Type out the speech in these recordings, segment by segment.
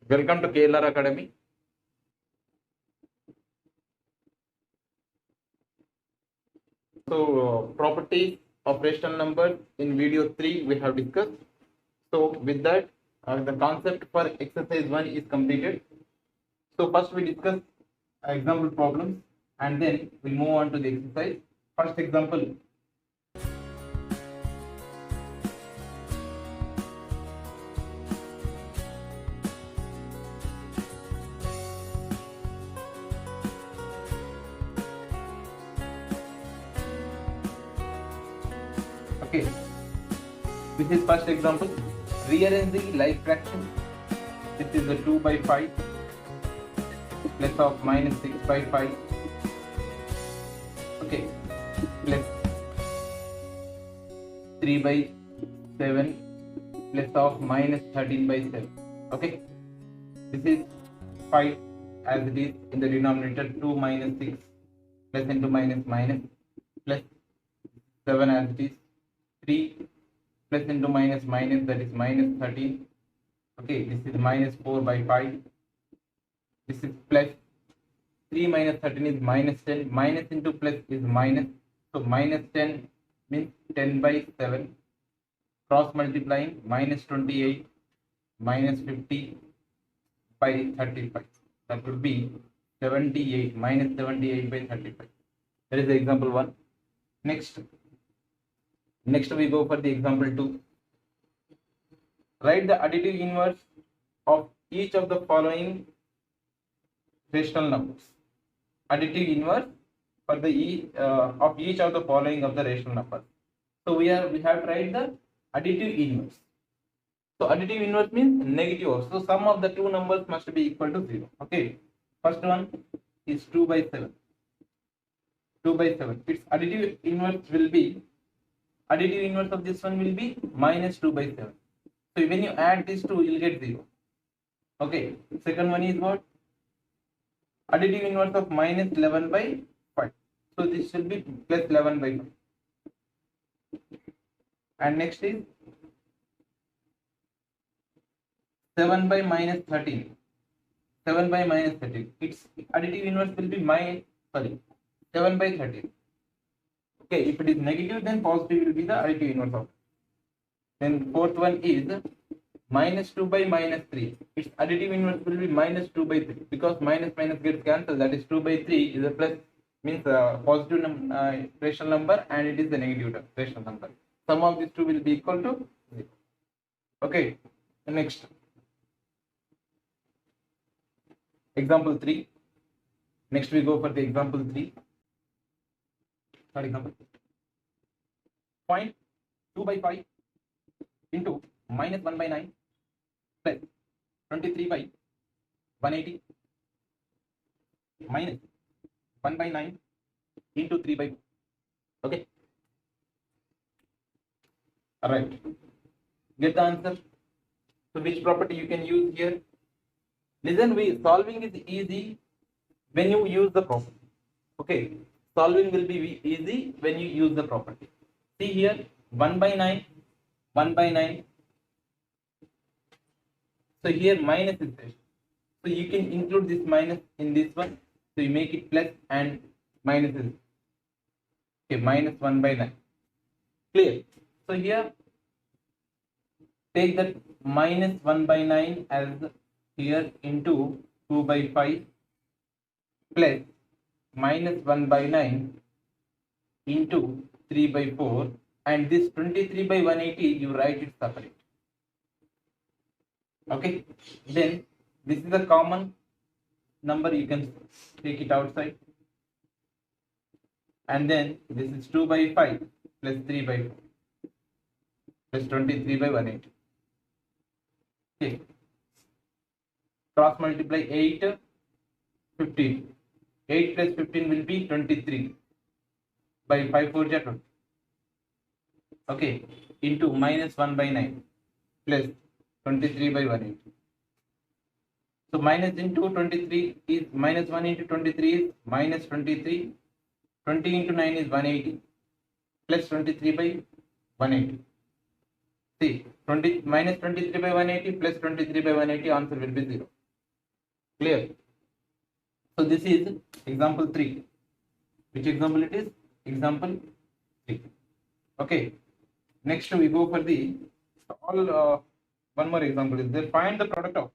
Welcome to KLR Academy. So, properties of rational numbers in video 3 we have discussed. So, with that, the concept for exercise 1 is completed. So, first we discuss example problems and then we move on to the exercise. First example. Okay, this is first example. Rearrange the like fraction. This is the 2 by 5 plus of minus 6 by 5. Okay, plus 3 by 7 plus of minus 13 by 7. Okay, this is 5 as it is in the denominator. 2 minus 6 plus into minus minus plus 7 as it is. 3 plus into minus minus, that is minus 13. Okay, this is minus 4 by 5. This is plus 3 minus 13 is minus 10. Minus into plus is minus. So minus 10 means 10 by 7. Cross multiplying, minus 28 minus 50 by 35. That would be 78, minus 78 by 35. That is the example 1. Next we go for the example 2. Write the additive inverse of each of the following rational numbers. Additive inverse for the of each of the following of the rational numbers. So we have to write the additive inverse. So additive inverse means negative. So sum of the two numbers must be equal to 0. Okay. First one is 2 by 7. 2 by 7. Its additive inverse will be, additive inverse of this one will be minus 2 by 7. So when you add these two, you will get 0. Okay. Second one is what? Additive inverse of minus 11 by 5. So this will be plus 11 by 5. And next is 7 by minus 13. 7 by minus 13. Its additive inverse will be 7 by 13. Okay, if it is negative, then positive will be the additive inverse of it. Then fourth one is minus 2 by minus 3. Its additive inverse will be minus 2 by 3. Because minus minus gets cancelled, that is 2 by 3 is a plus, means a positive rational number, and it is the negative rational number. Sum of these two will be equal to 0. Okay, next. Example 3. Next we go for the example 3. Third example. Point 2 by 5 into minus 1 by 9 plus 23 by 180 minus 1 by 9 into 3 by 4. Okay. Alright. Get the answer. So which property you can use here? Listen, solving is easy when you use the property. Okay. Solving will be easy when you use the property. See here, 1 by 9, 1 by 9. So here minus is there. So you can include this minus in this one. So you make it plus and minus is. Okay, minus 1 by 9. Clear? So here, take that minus 1 by 9 as here into 2 by 5 plus minus 1 by 9 into 3 by 4, and this 23 by 180 you write it separate. Okay, then this is a common number, you can take it outside, and then this is 2 by 5 plus 3 by 4 plus 23 by 180. Okay, cross multiply 8, 15. 8 plus 15 will be 23 by 5 4 20. Okay, into minus 1 by 9 plus 23 by 180. So minus into 23 is minus 1 into 23 is minus 23. 20 into 9 is 180 plus 23 by 180. See, minus 23 by 180 plus 23 by 180, answer will be 0. Clear? So this is example 3. Which example it is? Example 3. Okay. Next we go for the one more example is there. Find the product of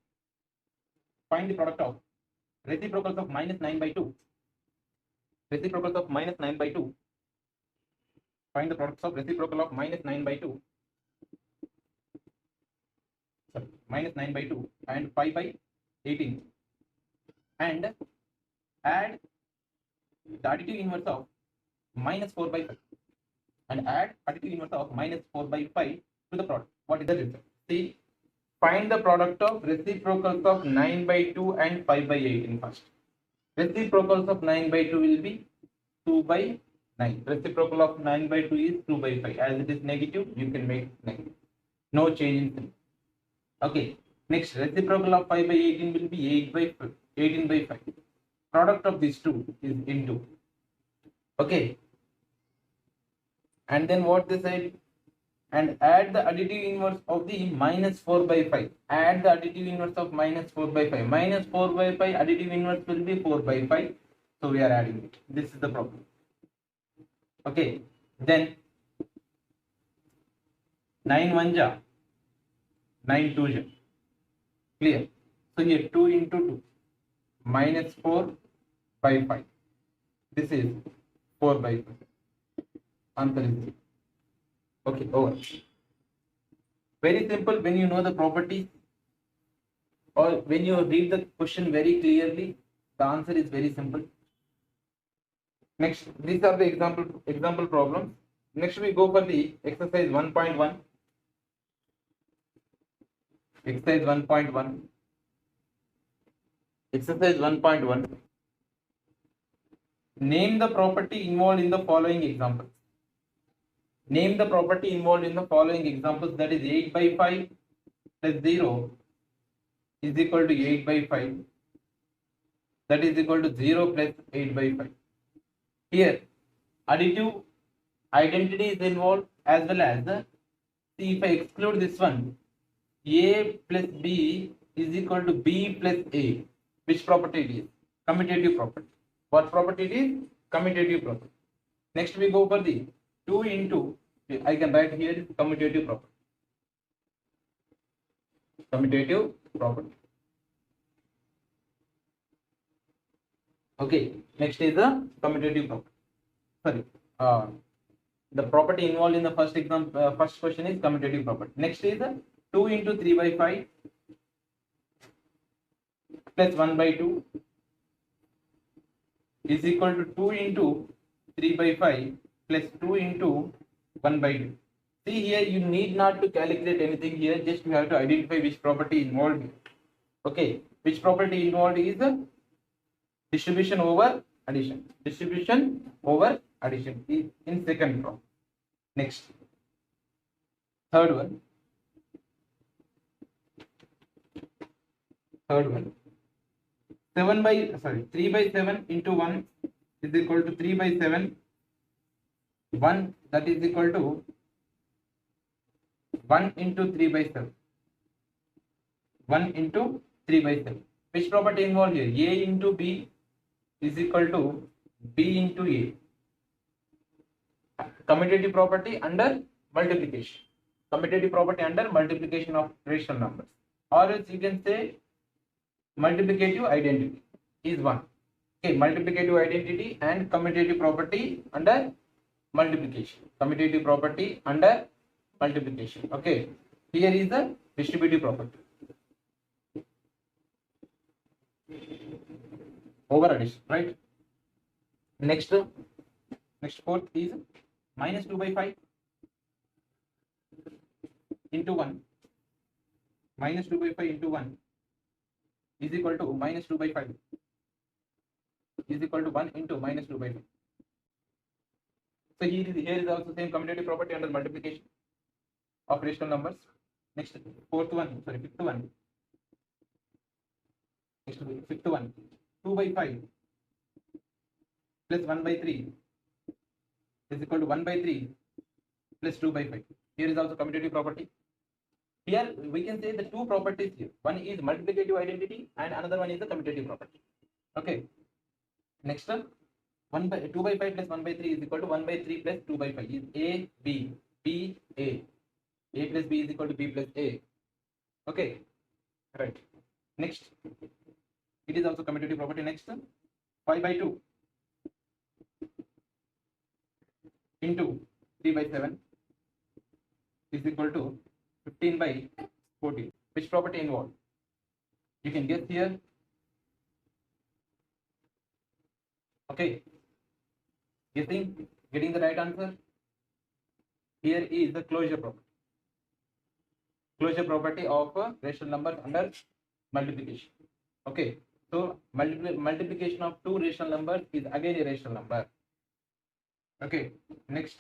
reciprocals of minus 9 by 2. Reciprocals of minus 9 by 2. Find the products of reciprocal of minus 9 by 2. Sorry, minus 9 by 2 and 5 by 18. And add the additive inverse of minus 4 by 5. And add additive inverse of minus 4 by 5 to the product. What is the result? See, find the product of reciprocals of 9 by 2 and 5 by 18 first. Reciprocals of 9 by 2 will be 2 by 9. Reciprocal of 9 by 2 is 2 by 5. As it is negative, you can make negative. No change in sign. Okay. Next, reciprocal of 5 by 18 will be 8 by 5, 18 by 5. Product of these two is into. Okay. And then what they said? And add the additive inverse of the minus 4 by 5. Add the additive inverse of minus 4 by 5. Minus 4 by 5 additive inverse will be 4 by 5. So we are adding it. This is the problem. Okay. Then 9 1 ja, 9 2 ja. Clear? So here 2 into 2 minus 4 by 5. This is 4 by 5. Answer is 3. Okay, over. Very simple. When you know the properties or when you read the question very clearly, the answer is very simple. Next, these are the example problems. Next, we go for the exercise 1.1. Exercise 1.1. Exercise 1.1. Name the property involved in the following examples. Name the property involved in the following examples, that is 8 by 5 plus 0 is equal to 8 by 5. That is equal to 0 plus 8 by 5. Here, additive identity is involved as well as see, if I exclude this one, A plus B is equal to B plus A. Which property it is? Commutative property. What property it is? Commutative property. Next we go for the 2 into, I can write here is commutative property. Commutative property. Okay, next is the commutative property. Sorry, the property involved in the first example, first question is commutative property. Next is 2 into 3 by 5 plus 1 by 2 is equal to 2 into 3 by 5 plus 2 into 1 by 2. See here, you need not to calculate anything here, just you have to identify which property involved. Okay, which property involved is distribution over addition. Distribution over addition is in second problem. Next, third one. 3 by 7 into 1 is equal to 3 by 7. 1, that is equal to 1 into 3 by 7. 1 into 3 by 7. Which property involved here? A into B is equal to B into A. Commutative property under multiplication. Commutative property under multiplication of rational numbers. Or else you can say multiplicative identity is 1. Okay, multiplicative identity and commutative property under multiplication. Commutative property under multiplication. Okay, here is the distributive property over addition, right? Next fourth is minus 2 by 5 into 1. Minus 2 by 5 into 1 is equal to minus 2 by 5 is equal to 1 into minus 2 by 5. So here is also same commutative property under multiplication of rational numbers. Next, fifth one. Next, fifth one. 2 by 5 plus 1 by 3 is equal to 1 by 3 plus 2 by 5. Here is also commutative property. Here we can say the two properties here. One is multiplicative identity and another one is the commutative property. Okay. Next one, 1 by 2 by 5 plus 1 by 3 is equal to 1 by 3 plus 2 by 5 is A B B A. A plus B is equal to B plus A. Okay. Right. Next, it is also commutative property. Next, 5 by 2 into 3 by 7 is equal to 15 by 14. Which property involved? You can guess here. Okay. Guessing, getting the right answer. Here is the closure property. Closure property of rational numbers under multiplication. Okay. So multiplication of two rational numbers is again a rational number. Okay. Next,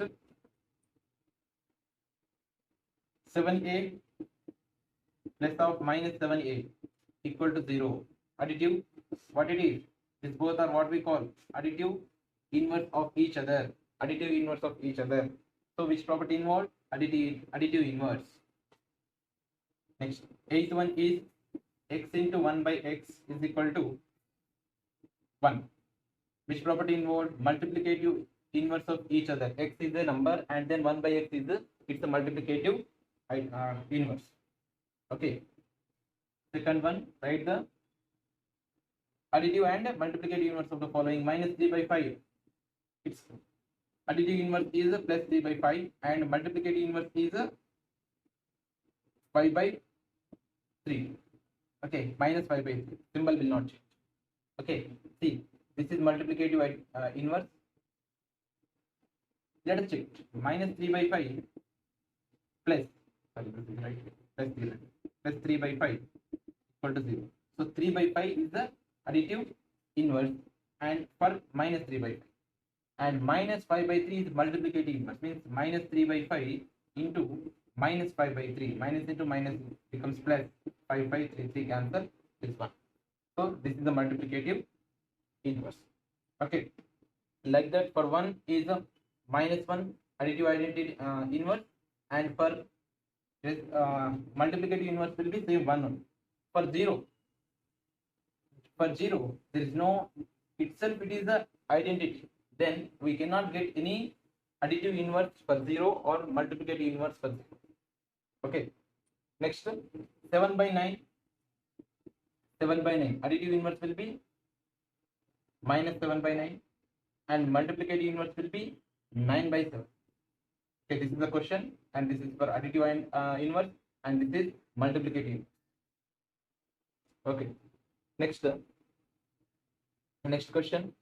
7a plus of minus 7a equal to 0. Additive. What it is? These both are what we call additive inverse of each other. Additive inverse of each other. So which property involved? Additive inverse. Next, eighth one is x into 1 by x is equal to 1. Which property involved? Multiplicative inverse of each other. X is a number and then 1 by x is it's a multiplicative inverse. Okay. Second one, write the additive and multiplicative inverse of the following. Minus 3 by 5. Its additive inverse is plus 3 by 5 and multiplicative inverse is 5 by 3. Okay, minus 5 by 3. Symbol will not change. Okay, see, this is multiplicative inverse. Let us check. Minus 3 by 5 plus, sorry, this is right, plus 3 by 5 equal to 0. So 3 by 5 is the additive inverse and for minus 3 by 5. And minus 5 by 3 is multiplicative inverse, means minus 3 by 5 into minus 5 by 3. Minus into minus becomes plus 5 by 3 cancel this one. So this is the multiplicative inverse. Okay. Like that, for 1 is a minus 1 additive identity inverse, and for multiplicative inverse will be same 1 only. For 0, there is no itself, it is the identity. Then we cannot get any additive inverse for 0 or multiplicative inverse for 0. Okay. Next, 7 by 9. 7 by 9. Additive inverse will be minus 7 by 9 and multiplicative inverse will be 9 by 7. Okay, this is the question and this is for additive and inverse and this is multiplicative. Okay. Next question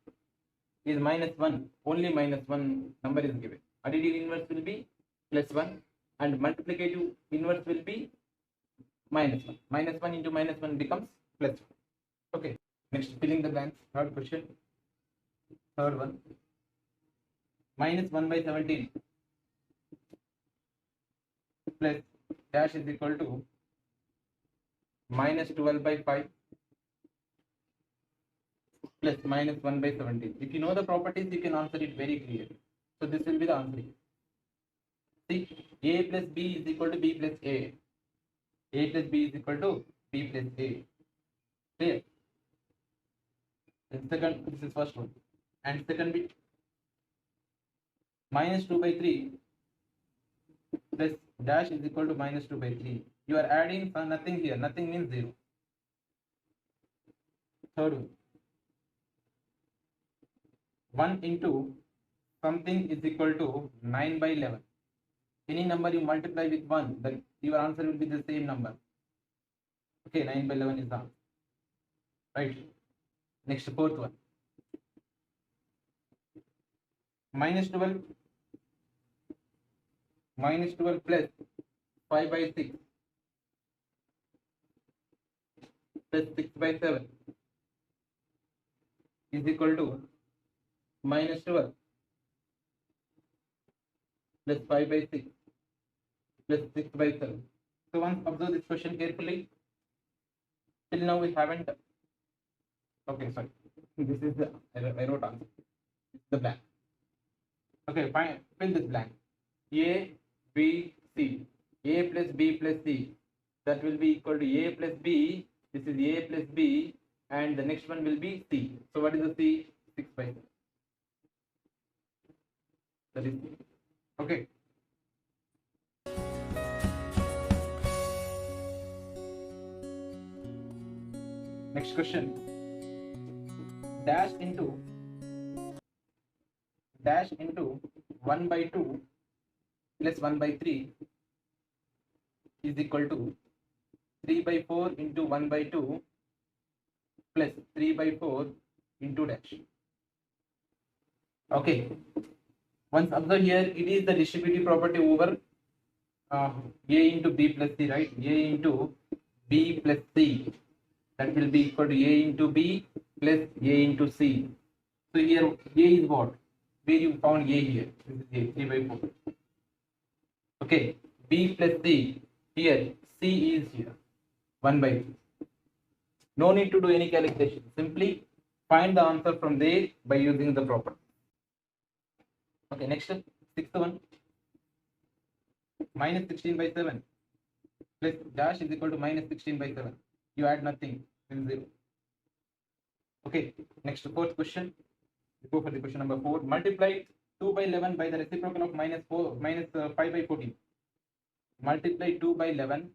is minus 1. Only minus 1 number is given. Additive inverse will be plus 1 and multiplicative inverse will be minus 1. Minus 1 into minus 1 becomes plus 1. Okay. Next, filling the blanks. Third question. Third one. Minus 1 by 17 plus dash is equal to minus 12 by 5 plus minus 1 by 17. If you know the properties, you can answer it very clearly. So this will be the answer. See, a plus b is equal to b plus a. A plus b is equal to b plus a. Clear? And second, this is first one. And second bit, minus 2 by 3 plus dash is equal to minus 2 by 3. You are adding nothing here. Nothing means 0. Third one. 1 into something is equal to 9 by 11. Any number you multiply with 1, then your answer will be the same number. Okay, 9 by 11 is the answer. Right. Next, fourth one. Minus 12 plus 5 by 6 plus 6 by 7 is equal to minus 12 plus 5 by 6 plus 6 by 7. So once observe this question carefully. Till now we haven't. Okay, sorry. This is the I wrote answer. The blank. Okay, fine. Fill this blank. A, B, C. A plus B plus C that will be equal to A plus B. This is A plus B, and the next one will be C. So what is the C? 6 by 7. That is C. Okay. Next question. Dash into 1 by 2 plus 1 by 3 is equal to 3 by 4 into 1 by 2 plus 3 by 4 into dash. Okay. Once observe here, it is the distributive property over A into B plus C, right? A into B plus C. That will be equal to A into B plus A into C. So here A is what? Where you found A here? This is A, 3 by 4. Okay. B plus C. Here C is here. 1 by 2. No need to do any calculation. Simply find the answer from there by using the property. Okay, next sixth one. Minus 16 by 7 plus dash is equal to minus 16 by 7. You add nothing, then 0. Okay, next fourth question. We go for the question number 4. Multiply 2 by 11 by the reciprocal of minus 5 by 14. Multiply 2 by 11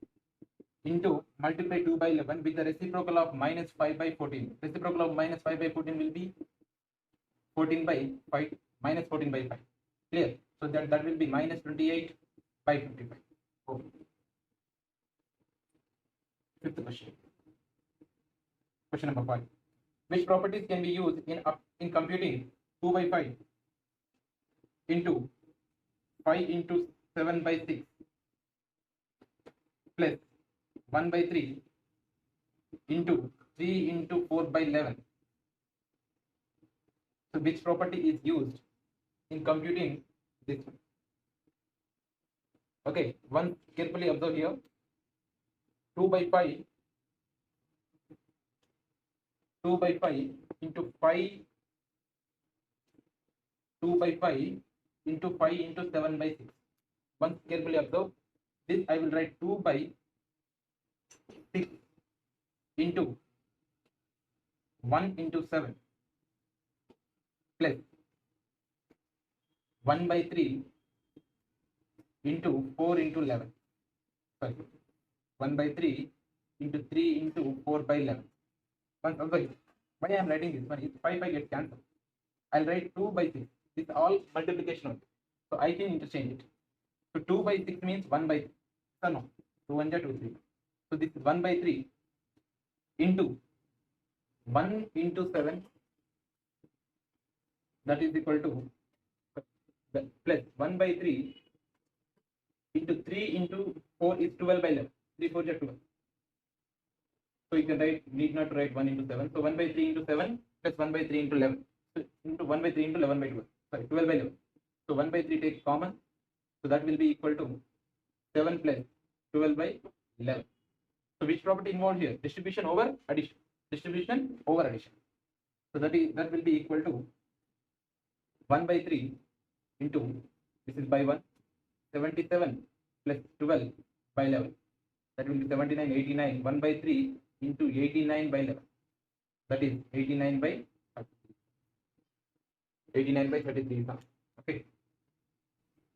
into multiply 2 by 11 with the reciprocal of minus 5 by 14. Reciprocal of minus 5 by 14 will be 14 by 5 minus 14 by 5. Clear? So that will be minus 28 by 55. Okay. Fifth question. Question number 5. Which properties can be used in computing 2 by 5 into 5 into 7 by 6 plus 1 by 3 into 3 into 4 by 11. So which property is used in computing this one? Okay, one carefully observe here. 2 by 5 into 5 2 by 5 into 5 into 7 by 6. Once carefully observe this, I will write 2 by 6 into 1 into 7 plus 1 by 3 into 4 into 11. Sorry, 1 by 3 into 3 into 4 by 11. Once observe why I am writing this one is 5 gets cancelled. I'll write 2 by 6. This is all multiplication only. So I can interchange it. So 2 by 6 means 1 by 3. So no, 2 1 2 3. So this is 1 by 3 into 1 into 7, that is equal to plus 1 by 3 into 3 into 4 is 12 by 11. 3 4 is 12. So you can write, need not write 1 into 7. So 1 by 3 into 7 plus 1 by 3 into 11. So into 1 by 3 into 11 by 12. Sorry, 12 by 11. So 1 by 3 takes common. So that will be equal to 7 plus 12 by 11. So which property involved here? Distribution over addition. Distribution over addition. So that will be equal to 1 by 3 into, this is by 1, 77 plus 12 by 11. That will be 79, 89. 1 by 3 into 89 by 11. That is 89 by 33. 89 by 33. Okay.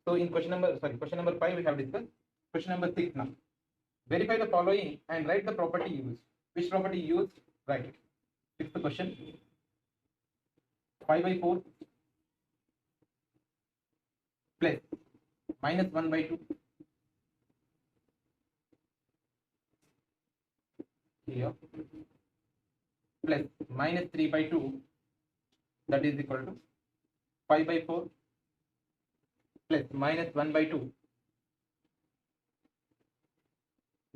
So in question number 5 we have discussed. Question number 6 now. Verify the following and write the property used. Which property used? Write it. Sixth question. 5 by 4 plus minus 1 by 2 here plus minus 3 by 2, that is equal to 5 by 4 plus minus 1 by 2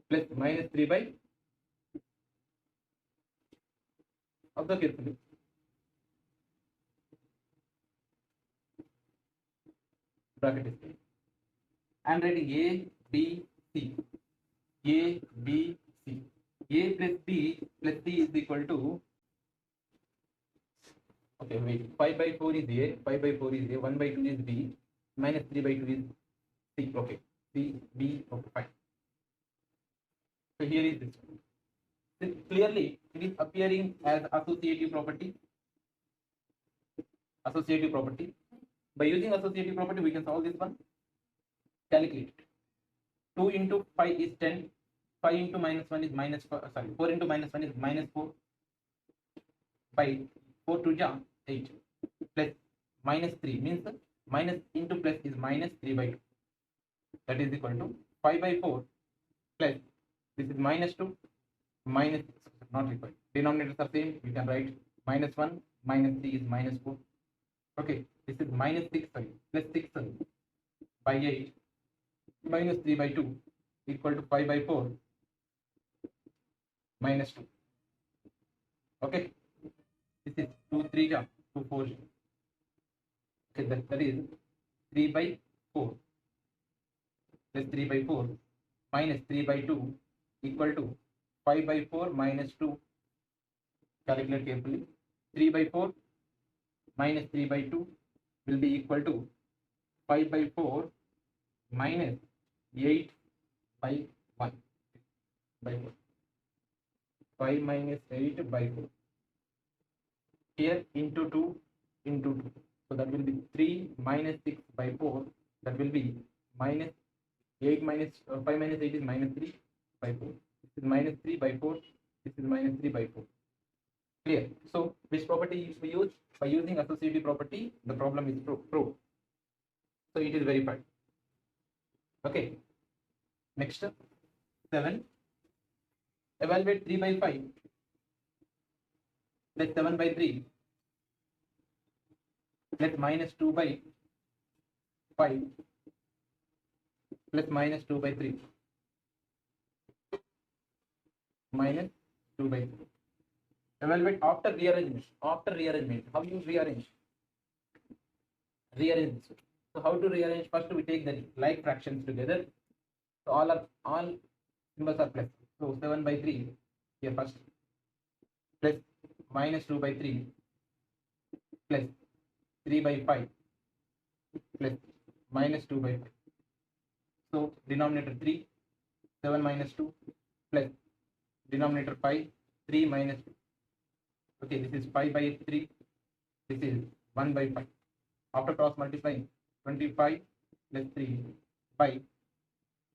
plus minus 3 by, observe carefully. Bracket is there. I am writing A, B, C. A, B, C. A plus B plus C is equal to, okay, wait, 5 by 4 is A, 5 by 4 is A, 1 by 2 is B, minus 3 by 2 is C. Okay, C, B, okay, fine. So here is this. Clearly, it is appearing as associative property. Associative property. By using associative property, we can solve this one. Calculate. 2 into 5 is 10. 5 into minus 1 is minus 4. Sorry, 4 into minus 1 is minus 4. By 4 to ja 8. Plus minus 3 means minus into plus is minus 3 by 2. That is equal to 5 by 4 plus this is minus 2 minus 6. Not required. Denominators are same. You can write minus 1 minus 3 is minus 4. Okay, this is minus 6 sorry, plus 6 by 8 minus 3 by 2 equal to 5 by 4 minus 2. Okay, this is 2 3 ja 2 4 ja. Okay, that is 3 by 4 plus 3 by 4 minus 3 by 2 equal to 5 by 4 minus 2. Calculate carefully. 3 by 4 minus 3 by 2 will be equal to 5 by 4 minus 8 by 1 by 4. 5 minus 8 by 4. Here into 2 into 2. So that will be 3 minus 6 by 4. That will be minus 8 minus 5 minus 8 is minus 3 by 4. This is minus 3 by 4. This is minus 3 by 4. Clear. So which property is we use? By using associative property, the problem is proved. So it is verified. Okay. Next 7. Evaluate 3 by 5 plus 7 by 3 plus minus 2 by 5 plus minus 2 by 3 minus 2 by 3. Evaluate after rearrangement. After rearrangement, how you rearrange? Rearrange. So how to rearrange? First we take the like fractions together. So all symbols are plus. So 7 by 3 here first plus minus 2 by 3 plus 3 by 5 plus minus 2 by 5. So denominator 3, 7 minus 2 plus denominator 5, 3 minus 2. Okay, this is 5 by 3. This is 1 by 5. After cross multiplying, 25 plus 3 by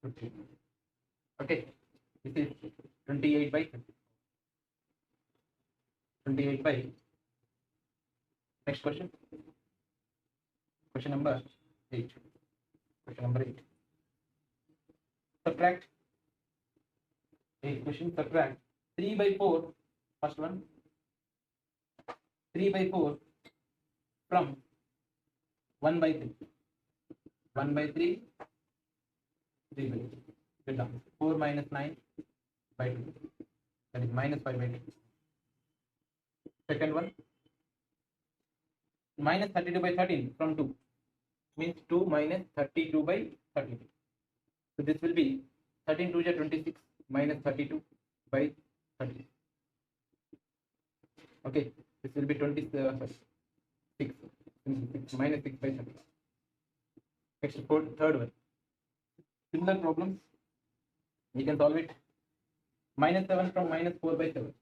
50. Okay, this is 28 by 50. 28 by. Next question. Question number 8. Question number 8. Subtract. 8 question. Subtract 3 by 4. First one. 3 by 4 from 1 by 3. 1 by 3. 3 by 3. Get down. 4 minus 9 by 2. That is minus 5 by 2. Second one. Minus 32 by 13 from 2. Means 2 minus 32 by 32. So this will be 13 2 is 26 minus 32 by 30. Okay, this will be 6 minus 6 by 30. Next, third one. Similar problems, we can solve it. Minus 7 from minus 4 by 7.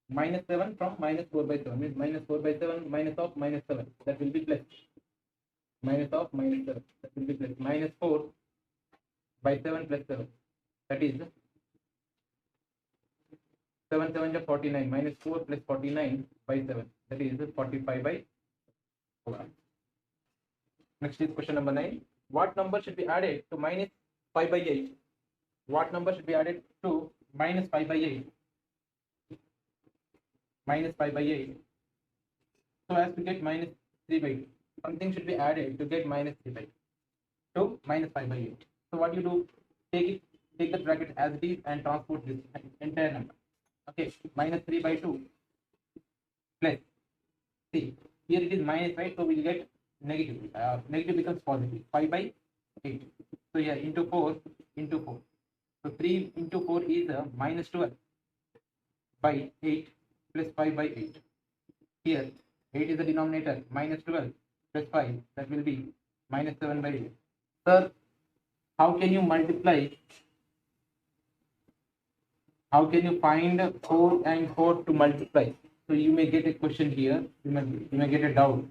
Minus 7 from minus 4 by 7 means minus 4 by 7 minus of minus 7. That will be plus. Minus of minus 7. That will be plus. Minus 4 by 7 plus 7. That is 7 7 is 49. Minus 4 plus 49 by 7. That is 45 by 4. Next is question number 9. What number should be added to minus 5 by 8? What number should be added to minus 5 by 8? Minus 5 by 8. So as to get minus 3 by 2. Something should be added to get minus 3 by 2 to minus 5 by 8. So what you do? Take the bracket as it is and transpose this entire number. Okay, minus 3 by 2 plus. See, here it is minus, right? So we will get negative. Negative becomes positive. 5 by 8. So here into 4 into 4. So 3 into 4 is minus 12 by 8 plus 5 by 8. Here 8 is the denominator, minus 12 plus 5, that will be minus 7 by 8. Sir, how can you multiply How can you find 4 and 4 to multiply? So you may get a question here. You may get a doubt.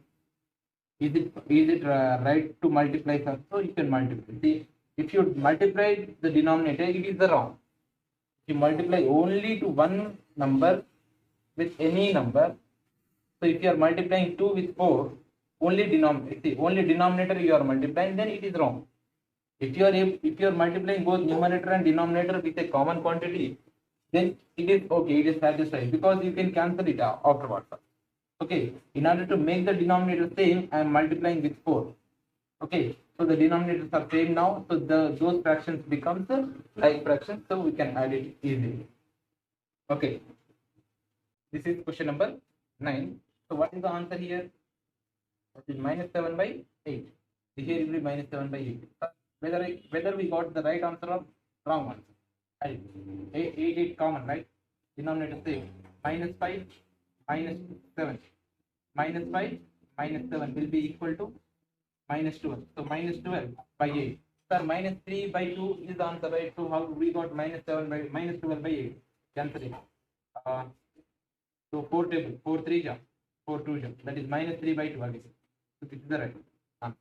Is it right to multiply? So you can multiply. See, if you multiply the denominator, it is the wrong. If you multiply only to one number with any number, so if you are multiplying 2 with 4, only denominator you are multiplying, then it is wrong. If you are multiplying both numerator and denominator with a common quantity, then it is okay, it is satisfied, because you can cancel it out afterwards. Okay, in order to make the denominator same, I am multiplying with 4. Okay, so the denominators are same now, so those fractions becomes like fractions, so we can add it easily. Okay, this is question number 9. So what is the answer here? It is minus 7 by 8. Here it will be minus 7 by 8. Whether we got the right answer or wrong answer. 8 common, right? Denominator same. Minus 5 minus 7. Minus 5 minus 7 will be equal to minus 12. So minus 12 by 8. Sir, minus 3 by 2 is the answer, right? So how we got minus 7 by minus 12 by 8? Cancel it. So 4 table, 4 3 jump, 4 2 jump. That is minus 3 by 2 again. So this is the right answer.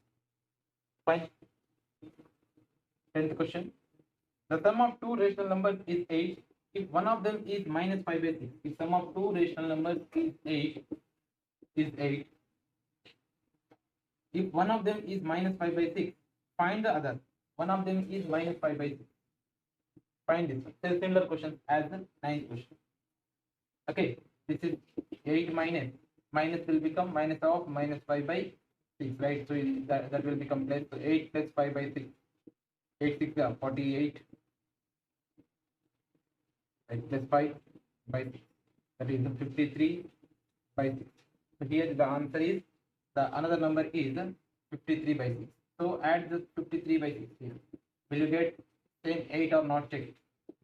Fine. 10th question. The sum of two rational numbers is 8 if one of them is minus 5 by 6. If sum of two rational numbers is 8. If one of them is minus 5 by 6, find the other. One of them is minus 5 by 6. Find this. So similar questions as the 9th question. Okay, this is 8 minus will become minus of minus 5 by 6, right? So that will become plus. So 8 plus 5 by 6. 8 6 are 48. Right, plus 5 by 6. That is 53 by 6. So here the answer is, another number is 53 by 6. So add the 53 by 6 here. Will you get same 8 or not? Check.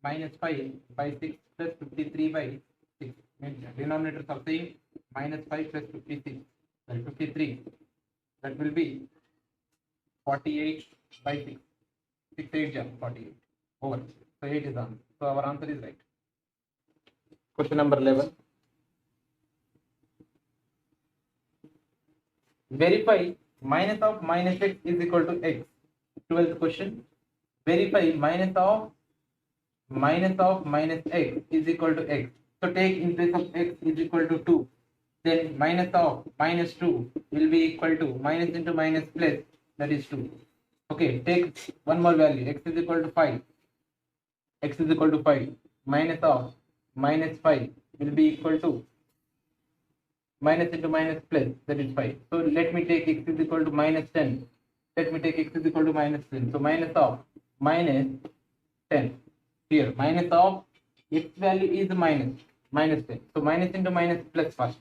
Minus 5 by 6 plus 53 by 6. Denominators are same. Minus 5 plus 56. Sorry, 53. That will be 48 by 6. 6 8 jump 48. Over. So 8 is the answer. So our answer is right. Question number 11. Verify minus of minus x is equal to x. 12th question. Verify minus of minus x is equal to x. So take in place of x is equal to 2. Then minus of minus 2 will be equal to minus into minus plus, that is 2. Okay, take one more value. X is equal to 5. X is equal to 5. Minus of minus 5 will be equal to minus into minus plus, that is 5. So let me take x is equal to minus 10. Let me take x is equal to minus 10. So minus of minus 10. Here, minus of x value is minus 10. So minus into minus plus first.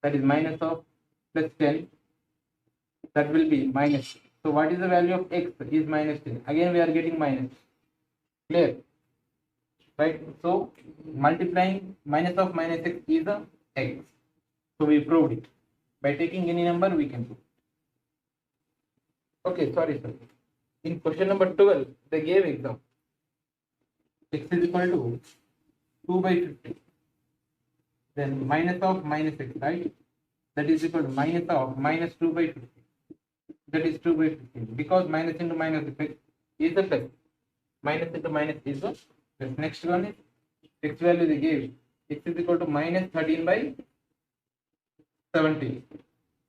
That is minus of plus 10. That will be minus. So what is the value of x? Is minus 10. Again we are getting minus. Clear? Right? So multiplying minus of minus x is a x. So we proved it. By taking any number we can prove. Okay, sorry. In question number 12, they gave example. X is equal to 2 by 50. Then minus of minus x, right? That is equal to minus of minus 2 by 50. That is 2 by 15. Because minus into minus is a plus. Minus into minus is a plus. Next one is x value they gave. X is equal to minus 13 by 70.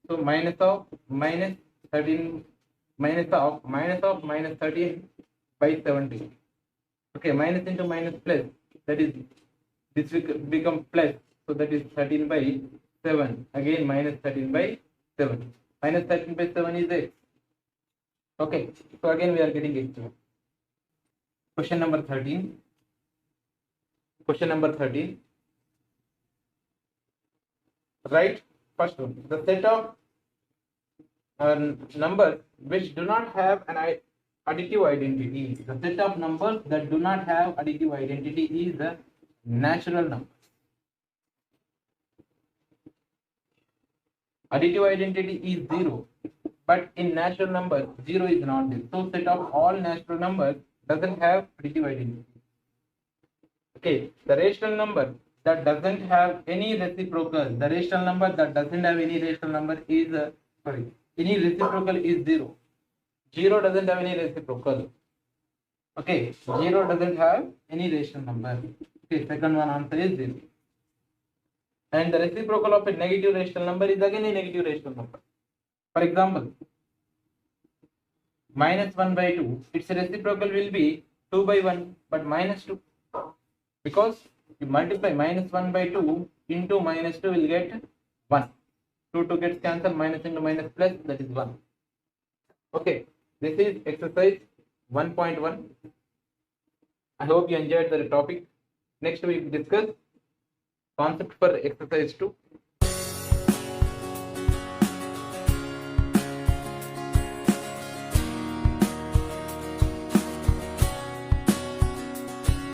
So minus of minus 13 minus of minus 13 by 70. Okay, minus into minus plus, that is, this will become plus. So that is 13 by 7. Again minus 13 by 7. Minus 13 by 7 is x. Okay, so again we are getting x. Question number 13. Question number 13. Write first one. The set of numbers which do not have an additive identity. The set of numbers that do not have additive identity is the natural number. Additive identity is 0, but in natural numbers 0 is not there. So set of all natural numbers doesn't have additive identity. Okay, the rational number that doesn't have any reciprocal, the rational number that doesn't have any rational number is any reciprocal is 0. 0 doesn't have any reciprocal. Okay, 0 doesn't have any rational number. Okay, second one answer is 0. And the reciprocal of a negative rational number is again a negative rational number. For example, minus 1 by 2, its reciprocal will be 2 by 1, but minus 2. Because you multiply minus 1 by 2 into minus 2 will get 1. 2 gets cancelled, minus into minus plus, that is 1. Okay, this is exercise 1.1. I hope you enjoyed the topic. Next we will discuss concept for exercise 2.